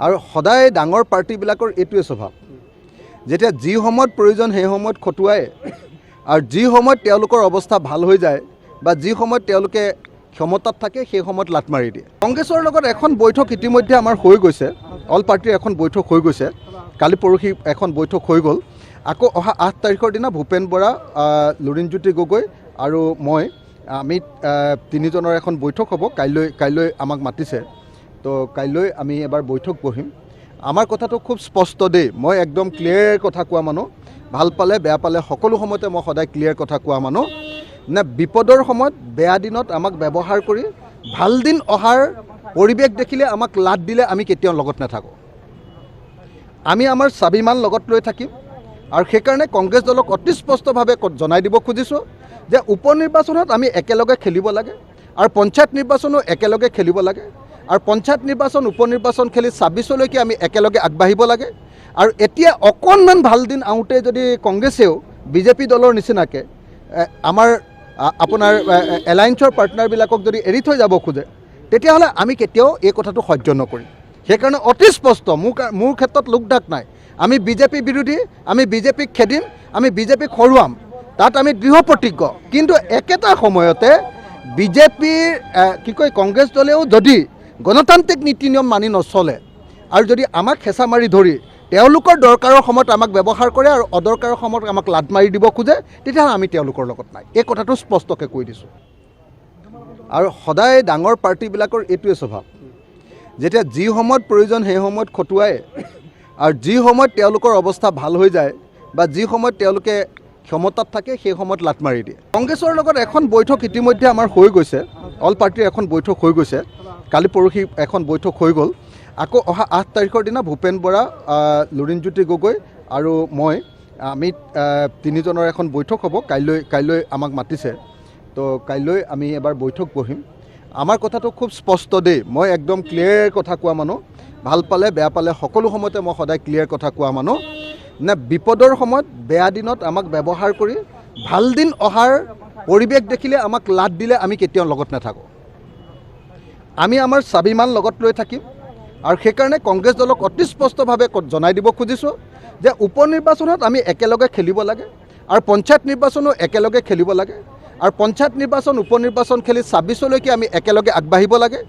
আৰু সদায় ডাঙৰ পাৰ্টিবিলাকৰ এইটোৱে স্বভাৱ, যেতিয়া যি সময়ত প্ৰয়োজন সেই সময়ত খটুৱাই আৰু যি সময়ত তেওঁলোকৰ অৱস্থা ভাল হৈ যায় বা যি সময়ত তেওঁলোকে ক্ষমতাত থাকে সেই সময়ত লাট মাৰি দিয়ে। কংগ্ৰেছৰ লগত এখন বৈঠক ইতিমধ্যে আমাৰ হৈ গৈছে, অল পাৰ্টিৰ এখন বৈঠক হৈ গৈছে, কালি পৰহি এখন বৈঠক হৈ গ'ল। আকৌ অহা 8 তাৰিখৰ দিনা ভূপেন বৰা, লুৰিণজ্যোতি গগৈ আৰু আমি তিনিজনৰ এখন বৈঠক হ'ব। কাইলৈ আমাক মাতিছে, তো কাইলৈ আমি এবাৰ বৈঠক বহিম। আমাৰ কথাটো খুব স্পষ্ট দেই, মই একদম ক্লিয়াৰ কথা কোৱা মানুহ, ভাল পালে বেয়া পালে সকলো সময়তে মই সদায় ক্লিয়াৰ কথা কোৱা মানুহ। নে বিপদৰ সময়ত বেয়া দিনত আমাক ব্যৱহাৰ কৰি ভাল দিন অহাৰ পৰিৱেশ দেখিলে আমাক লাট দিলে আমি কেতিয়াও লগত নাথাকোঁ। আমি আমাৰ স্বাভিমান লগত লৈ থাকিম আৰু সেইকাৰণে কংগ্ৰেছ দলক অতি স্পষ্টভাৱে জনাই দিব খুজিছোঁ যে উপ নিৰ্বাচনত আমি একেলগে খেলিব লাগে আৰু পঞ্চায়ত নিৰ্বাচনো একেলগে খেলিব লাগে আৰু পঞ্চায়ত নিৰ্বাচন উপ নিৰ্বাচন খেলি 26লৈকে আমি একেলগে আগবাঢ়িব লাগে। আৰু এতিয়া অকণমান ভাল দিন আহোঁতে যদি কংগ্ৰেছেও বিজেপি দলৰ নিচিনাকৈ আপোনাৰ এলায়েন্সৰ পাৰ্টনাৰবিলাকক যদি এৰি থৈ যাব খোজে, তেতিয়াহ'লে আমি কেতিয়াও এই কথাটো সহ্য নকৰিম। সেইকাৰণে অতি স্পষ্ট, মোৰ ক্ষেত্ৰত লোকঢাক নাই। আমি বিজেপি বিৰোধী, আমি বিজেপিক খেদিম, আমি বিজেপিক হৰুৱাম, তাত আমি দৃঢ় প্ৰতিজ্ঞ। কিন্তু একেটা সময়তে বিজেপিৰ কংগ্ৰেছ দলেও যদি গণতান্ত্ৰিক নীতি নিয়ম মানি নচলে আৰু যদি আমাক হেঁচা মাৰি ধৰি তেওঁলোকৰ দৰকাৰৰ সময়ত আমাক ব্যৱহাৰ কৰে আৰু অদৰকাৰৰ সময়ত আমাক লাট মাৰি দিব খোজে, তেতিয়াহ'লে আমি তেওঁলোকৰ লগত নাই। এই কথাটো স্পষ্টকৈ কৈ দিছোঁ। আৰু সদায় ডাঙৰ পাৰ্টিবিলাকৰ এইটোৱে স্বভাৱ, যেতিয়া যি সময়ত প্ৰয়োজন সেই সময়ত খটুৱাই আৰু যি সময়ত তেওঁলোকৰ অৱস্থা ভাল হৈ যায় বা যি সময়ত তেওঁলোকে ক্ষমতাত থাকে সেই সময়ত লাট মাৰি দিয়ে। কংগ্ৰেছৰ লগত এখন বৈঠক ইতিমধ্যে আমাৰ হৈ গৈছে, অল পাৰ্টিৰ এখন বৈঠক হৈ গৈছে, কালি পৰহি এখন বৈঠক হৈ গ'ল। আকৌ অহা 8 তাৰিখৰ দিনা ভূপেন বৰা, লুৰিণজ্যোতি গগৈ আৰু আমি তিনিজনৰ এখন বৈঠক হ'ব। কাইলৈ আমাক মাতিছে, তো কাইলৈ আমি এবাৰ বৈঠক বহিম। আমাৰ কথাটো খুব স্পষ্ট দেই, মই একদম ক্লিয়াৰ কথা কোৱা মানুহ, ভাল পালে বেয়া পালে সকলো সময়তে মই সদায় ক্লিয়াৰ কথা কোৱা মানুহ। নে বিপদৰ সময়ত বেয়া দিনত আমাক ব্যৱহাৰ কৰি ভাল দিন অহাৰ পৰিৱেশ দেখিলে আমাক লাট দিলে আমি কেতিয়াও লগত নাথাকোঁ। আমি আমাৰ স্বাভিমান লগত লৈ থাকিম আৰু সেইকাৰণে কংগ্ৰেছ দলক অতি স্পষ্টভাৱে জনাই দিব খুজিছোঁ যে উপ নিৰ্বাচনত আমি একেলগে খেলিব লাগে আৰু পঞ্চায়ত নিৰ্বাচনো একেলগে খেলিব লাগে আৰু পঞ্চায়ত নিৰ্বাচন উপ নিৰ্বাচন খেলি 26লৈকে আমি একেলগে আগবাঢ়িব লাগে।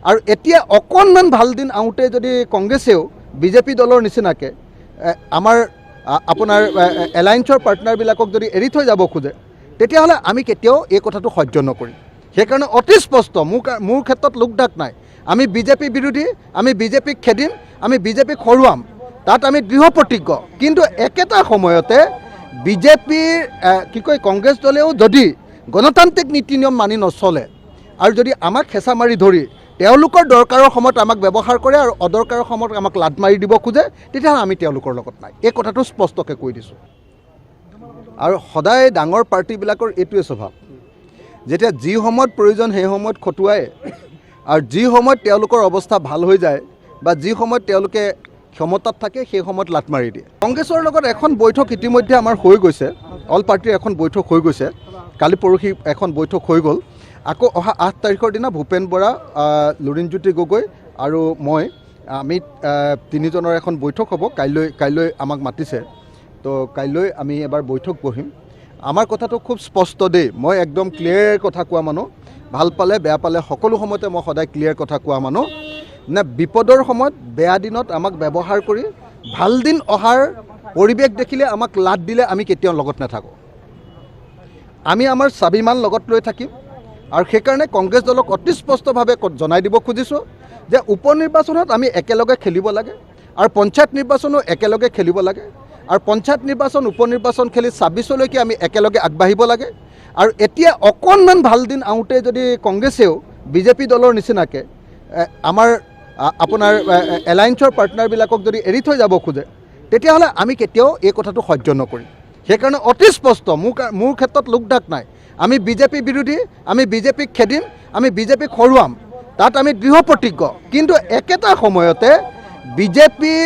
আৰু এতিয়া অকণমান ভাল দিন আহোঁতে যদি কংগ্ৰেছেও বিজেপি দলৰ নিচিনাকৈ আপোনাৰ এলায়েন্সৰ পাৰ্টনাৰবিলাকক যদি এৰি থৈ যাব খোজে, তেতিয়াহ'লে আমি কেতিয়াও এই কথাটো সহ্য নকৰিম। সেইকাৰণে অতি স্পষ্ট, মোৰ ক্ষেত্ৰত লোকঢাক নাই। আমি বিজেপি বিৰোধী, আমি বিজেপিক খেদিম, আমি বিজেপিক হৰুৱাম, তাত আমি দৃঢ় প্ৰতিজ্ঞ। কিন্তু একেটা সময়তে বিজেপিৰ কংগ্ৰেছ দলেও যদি গণতান্ত্ৰিক নীতি নিয়ম মানি নচলে আৰু যদি আমাক হেঁচা মাৰি ধৰি তেওঁলোকৰ দৰকাৰৰ সময়ত আমাক ব্যৱহাৰ কৰে আৰু অদৰকাৰৰ সময়ত আমাক লাট মাৰি দিব খোজে, তেতিয়াহ'লে আমি তেওঁলোকৰ লগত নাই। এই কথাটো স্পষ্টকৈ কৈ দিছোঁ। আৰু সদায় ডাঙৰ পাৰ্টিবিলাকৰ এইটোৱে স্বভাৱ, যেতিয়া যি সময়ত প্ৰয়োজন সেই সময়ত খটুৱাই আৰু যি সময়ত তেওঁলোকৰ অৱস্থা ভাল হৈ যায় বা যি সময়ত তেওঁলোকে ক্ষমতাত থাকে সেই সময়ত লাট মাৰি দিয়ে। কংগ্ৰেছৰ লগত এখন বৈঠক ইতিমধ্যে আমাৰ হৈ গৈছে, অল পাৰ্টিৰ এখন বৈঠক হৈ গৈছে, কালি পৰহি এখন বৈঠক হৈ গ'ল। আকৌ অহা 8 তাৰিখৰ দিনা ভূপেন বৰা, লুৰিণজ্যোতি গগৈ আৰু আমি তিনিজনৰ এখন বৈঠক হ'ব। কাইলৈ আমাক মাতিছে, তো কাইলৈ আমি এবাৰ বৈঠক বহিম। আমাৰ কথাটো খুব স্পষ্ট দেই, মই একদম ক্লিয়াৰ কথা কোৱা মানুহ, ভাল পালে বেয়া পালে সকলো সময়তে মই সদায় ক্লিয়াৰ কথা কোৱা মানুহ। নে বিপদৰ সময়ত বেয়া দিনত আমাক ব্যৱহাৰ কৰি ভাল দিন অহাৰ পৰিৱেশ দেখিলে আমাক লাট দিলে আমি কেতিয়াও লগত নাথাকোঁ। আমি আমাৰ স্বাভিমান লগত লৈ থাকিম আৰু সেইকাৰণে কংগ্ৰেছ দলক অতি স্পষ্টভাৱে জনাই দিব খুজিছোঁ যে উপ নিৰ্বাচনত আমি একেলগে খেলিব লাগে আৰু পঞ্চায়ত নিৰ্বাচনো একেলগে খেলিব লাগে আৰু পঞ্চায়ত নিৰ্বাচন উপ নিৰ্বাচন খেলি 26লৈকে আমি একেলগে আগবাঢ়িব লাগে। আৰু এতিয়া অকণমান ভাল দিন আহোঁতে যদি কংগ্ৰেছেও বিজেপি দলৰ নিচিনাকৈ আপোনাৰ এলায়েন্সৰ পাৰ্টনাৰবিলাকক যদি এৰি থৈ যাব খোজে, তেতিয়াহ'লে আমি কেতিয়াও এই কথাটো সহ্য নকৰিম। সেইকাৰণে অতি স্পষ্ট, মোৰ ক্ষেত্ৰত লোকঢাক নাই। আমি বিজেপি বিৰোধী, আমি বিজেপিক খেদিম, আমি বিজেপিক হৰুৱাম, তাত আমি দৃঢ় প্ৰতিজ্ঞ। কিন্তু একেটা সময়তে বিজেপিৰ